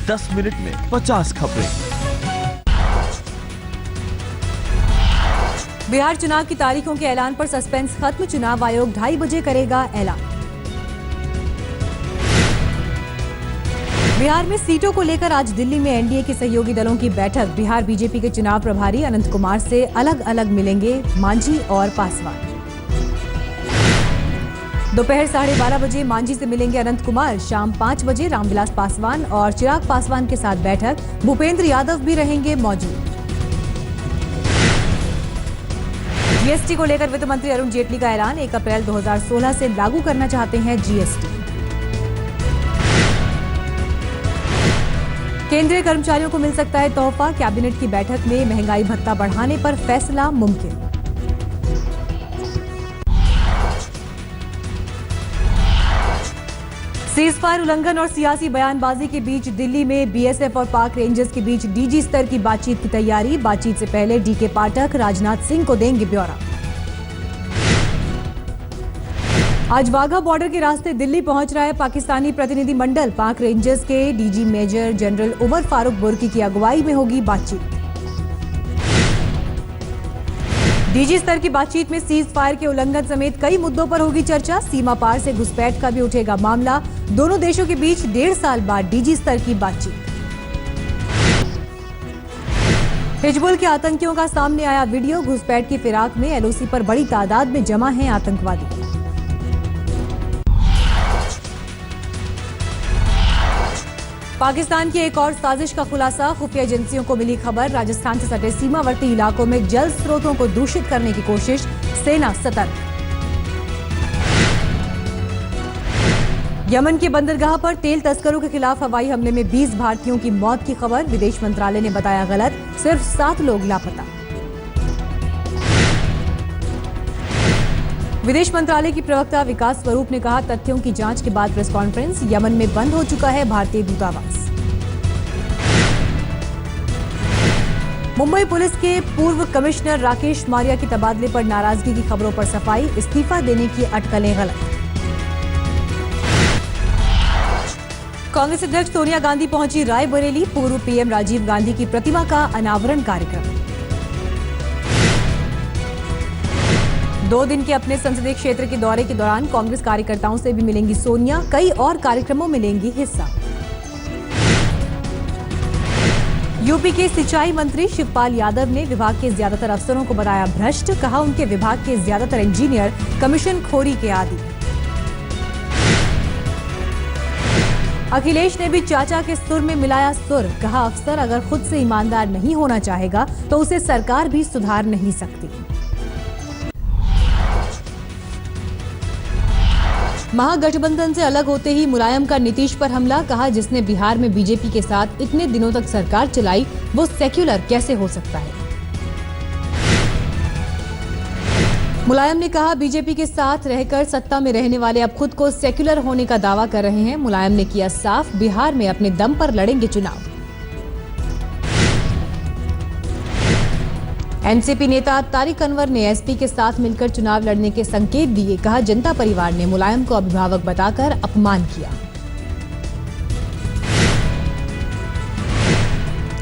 10 minute में 50 खबरें। बिहार चुनाव की तारीखों के ऐलान पर सस्पेंस खत्म। चुनाव आयोग 2:30 बजे करेगा ऐलान। बिहार में सीटों को लेकर आज दिल्ली में एनडीए के सहयोगी दलों की बैठक। बिहार बीजेपी के चुनाव प्रभारी अनंत कुमार से अलग अलग मिलेंगे मांझी और पासवान। दोपहर 12:30 बजे मांझी से मिलेंगे अनंत कुमार। शाम 5 बजे रामविलास पासवान और चिराग पासवान के साथ बैठक। भूपेंद्र यादव भी रहेंगे मौजूद। जीएसटी को लेकर वित्त मंत्री अरुण जेटली का ऐलान। 1 अप्रैल 2016 से लागू करना चाहते हैं जीएसटी। केंद्रीय कर्मचारियों को मिल सकता है तोहफा। कैबिनेट की बैठक में महंगाई भत्ता बढ़ाने पर फैसला मुमकिन। सीजफायर उल्लंघन और सियासी बयानबाजी के बीच दिल्ली में बीएसएफ और पाक रेंजर्स के बीच डीजी स्तर की बातचीत की तैयारी। बातचीत से पहले डीके पाठक राजनाथ सिंह को देंगे ब्यौरा। आज वाघा बॉर्डर के रास्ते दिल्ली पहुंच रहा है पाकिस्तानी प्रतिनिधि मंडल। पाक रेंजर्स के DG major general Umar Farooq Burki की अगुवाई में होगी बातचीत। डीजी स्तर की बातचीत में सीज फायर के उल्लंघन समेत कई मुद्दों पर होगी चर्चा। सीमा पार से घुसपैठ का भी उठेगा मामला। दोनों देशों के बीच 1.5 साल बाद डीजी स्तर की बातचीत। हिजबुल के आतंकियों का सामने आया वीडियो। घुसपैठ की फिराक में एलओसी पर बड़ी तादाद में जमा हैं आतंकवादी। पाकिस्तान की एक और साजिश का खुलासा। खुफिया एजेंसियों को मिली खबर। राजस्थान से सटे सीमावर्ती इलाकों में जल स्रोतों को दूषित करने की कोशिश। सेना सतर्क। यमन के बंदरगाह पर तेल तस्करों के खिलाफ हवाई हमले में 20 भारतीयों की मौत की खबर। विदेश मंत्रालय ने बताया गलत। सिर्फ 7 लोग लापता। विदेश मंत्रालय की प्रवक्ता विकास स्वरूप ने कहा, तथ्यों की जांच के बाद प्रेस कॉन्फ्रेंस। यमन में बंद हो चुका है भारतीय दूतावास। मुंबई पुलिस के पूर्व कमिश्नर राकेश मारिया के तबादले पर नाराजगी की खबरों पर सफाई। इस्तीफा देने की अटकलें गलत। कांग्रेस अध्यक्ष सोनिया गांधी पहुंची रायबरेली। पूर्व पीएम राजीव गांधी की प्रतिमा का अनावरण कार्यक्रम। 2 दिन के अपने संसदीय क्षेत्र के दौरे के दौरान कांग्रेस कार्यकर्ताओं से भी मिलेंगी सोनिया। कई और कार्यक्रमों में लेंगी हिस्सा। यूपी के सिंचाई मंत्री शिवपाल यादव ने विभाग के ज्यादातर अफसरों को बताया भ्रष्ट। कहा, उनके विभाग के ज्यादातर इंजीनियर कमीशन खोरी के आदी। अखिलेश ने भी चाचा के सुर में मिलाया सुर। कहा, अफसर अगर खुद से ईमानदार नहीं होना चाहेगा तो उसे सरकार भी सुधार नहीं सकती। महागठबंधन से अलग होते ही मुलायम का नीतीश पर हमला। कहा, जिसने बिहार में बीजेपी के साथ इतने दिनों तक सरकार चलाई वो सेक्युलर कैसे हो सकता है। मुलायम ने कहा, बीजेपी के साथ रहकर सत्ता में रहने वाले अब खुद को सेक्युलर होने का दावा कर रहे हैं। मुलायम ने किया साफ, बिहार में अपने दम पर लड़ेंगे चुनाव। एनसीपी नेता तारिक अनवर ने एसपी के साथ मिलकर चुनाव लड़ने के संकेत दिए। कहा, जनता परिवार ने मुलायम को अभिभावक बताकर अपमान किया।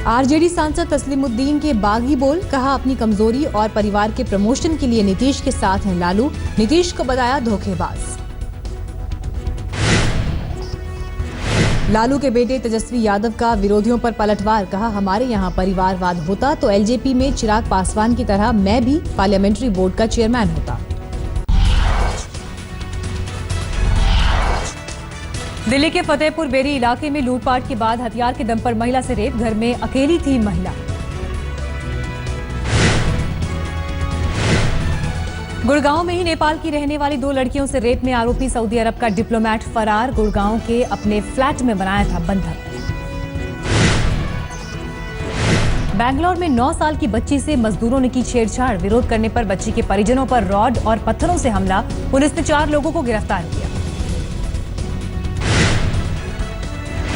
आरजेडी सांसद तस्लीमुद्दीन के बागी बोल। कहा, अपनी कमजोरी और परिवार के प्रमोशन के लिए नीतीश के साथ हैं लालू। नीतीश को बताया धोखेबाज। लालू के बेटे तेजस्वी यादव का विरोधियों पर पलटवार। कहा, हमारे यहां परिवारवाद होता तो एलजेपी में चिराग पासवान की तरह मैं भी पार्लियामेंट्री बोर्ड का चेयरमैन होता। दिल्ली के फतेहपुर बेरी इलाके में लूटपाट के बाद हथियार के दम पर महिला से रेप। घर में अकेली थी महिला। गुड़गांव में ही नेपाल की रहने वाली 2 लड़कियों से रेप में आरोपी सऊदी अरब का डिप्लोमेट फरार। गुड़गांव के अपने फ्लैट में बनाया था बंधक। बैंगलोर में 9 साल की बच्ची से मजदूरों ने की छेड़छाड़। विरोध करने पर बच्ची के परिजनों पर रॉड और पत्थरों से हमला। पुलिस ने 4 लोगों को गिरफ्तार किया।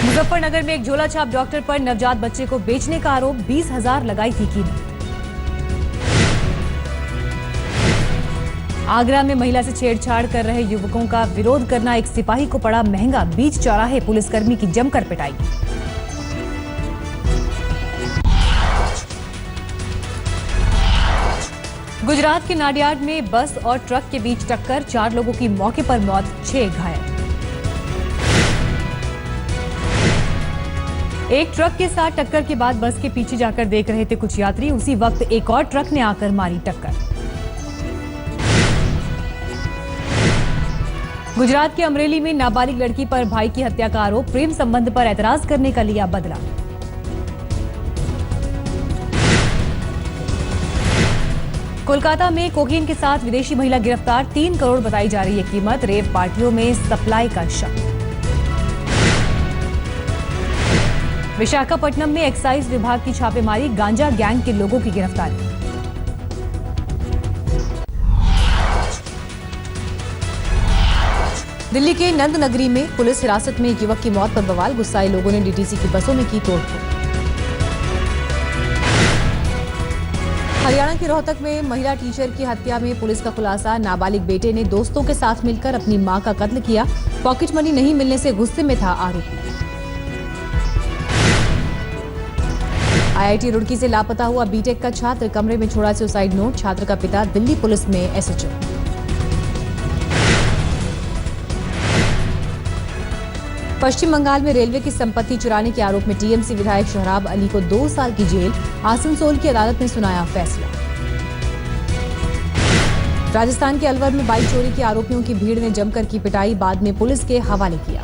मुजफ्फरनगर में एक झोला छाप डॉक्टर पर नवजात बच्चे को बेचने का आरोप। 20,000 लगाई थी कीमत। आगरा में महिला से छेड़छाड़ कर रहे युवकों का विरोध करना एक सिपाही को पड़ा महंगा। बीच चौराहे पुलिसकर्मी की जमकर पिटाई। गुजरात के नाडियाड में बस और ट्रक के बीच टक्कर, 4 लोगों की मौके पर मौत, 6 घायल। एक ट्रक के साथ टक्कर के बाद बस के पीछे जाकर देख रहे थे कुछ यात्री, उसी वक्त एक और ट्रक ने आकर मारी टक्कर। गुजरात के अमरेली में नाबालिग लड़की पर भाई की हत्या का आरोप, प्रेम संबंध पर एतराज करने का लिया बदला। कोलकाता में कोकीन के साथ विदेशी महिला गिरफ्तार, 3 करोड़ बताई जा रही है कीमत, रेव पार्टियों में सप्लाई का शक। विशाखापट्टनम में एक्साइज विभाग की छापेमारी, गांजा गैंग के लोगों की गिरफ्तारी। दिल्ली के नंद नगरी में पुलिस हिरासत में एक युवक की मौत पर बवाल, गुस्साए लोगों ने डीटीसी की बसों में की तोड़फोड़। हरियाणा के रोहतक में महिला टीचर की हत्या में पुलिस का खुलासा, नाबालिग बेटे ने दोस्तों के साथ मिलकर अपनी मां का कत्ल किया, पॉकेट मनी नहीं मिलने से गुस्से में था आरोपी। आईआईटी रुड़की से लापता हुआ बीटेक का छात्र, कमरे में छोड़ा सुसाइड नोट, छात्र का पिता दिल्ली पुलिस में एसएचओ। पश्चिम बंगाल में रेलवे की संपत्ति चुराने के आरोप में टीएमसी विधायक सोहराब अली को 2 साल की जेल, आसनसोल की अदालत ने सुनाया फैसला। राजस्थान के अलवर में बाइक चोरी के आरोपियों की भीड़ ने जमकर की पिटाई, बाद में पुलिस के हवाले किया।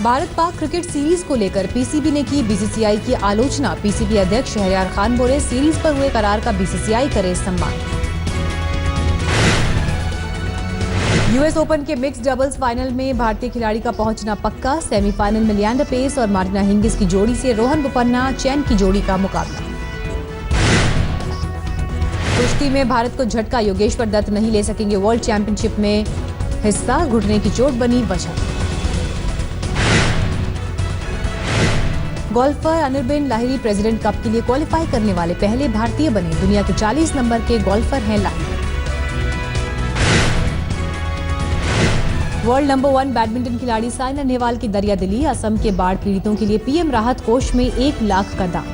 भारत पाक क्रिकेट सीरीज को लेकर पीसीबी ने की बीसीसीआई की आलोचना, पीसीबी अध्यक्ष शहरयार खान बोले, सीरीज पर हुए करार का बीसीसीआई करे सम्मान। यूएस ओपन के मिक्स डबल्स फाइनल में भारतीय खिलाड़ी का पहुंचना पक्का, सेमीफाइनल में लियांडर पेस और मार्टिना हिंगिस की जोड़ी से रोहन बोपन्ना चैन की जोड़ी का मुकाबला। कुश्ती में भारत को झटका, योगेश्वर दत्त नहीं ले सकेंगे वर्ल्ड चैंपियनशिप में हिस्सा, घुटने की चोट बनी वजह। Golfer Anirban Lahiri president cup के लिए क्वालिफाई करने वाले पहले भारतीय बने, दुनिया के 40 नंबर के गोल्फर हैं लाहिरी। वर्ल्ड नंबर 1 बैडमिंटन खिलाड़ी साइना नेहवाल की दरियादिली, असम के बाढ़ पीड़ितों के लिए पीएम राहत कोष में 1 लाख का दान।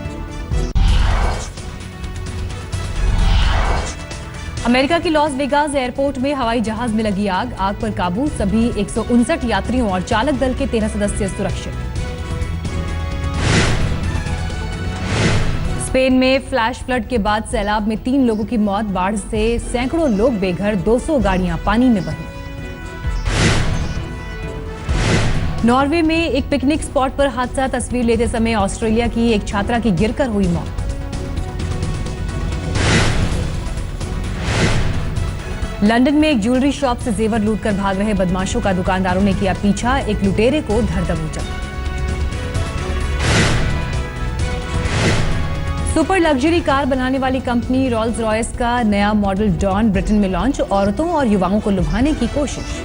अमेरिका की लॉस वेगास एयरपोर्ट में हवाई जहाज में लगी आग, आग पर काबू, सभी 159 यात्रियों और चालक दल के 13 सदस्य सुरक्षित। स्पेन में फ्लैश फ्लड के बाद सैलाब में 3 लोगों की मौत, बाढ़ से सैकड़ों लोग बेघर, 200 गाड़ियां पानी में बही। नॉर्वे में एक पिकनिक स्पॉट पर हादसा, तस्वीर लेते समय ऑस्ट्रेलिया की एक छात्रा की गिरकर हुई मौत। लंदन में एक ज्वेलरी शॉप से जेवर लूटकर भाग रहे बदमाशों का दुकानदारों ने किया पीछा, एक लुटेरे को धर दबोचा। सुपर लग्जरी कार बनाने वाली कंपनी रोल्स रॉयस का नया मॉडल डॉन ब्रिटेन में लॉन्च, औरतों और युवाओं को लुभाने की कोशिश।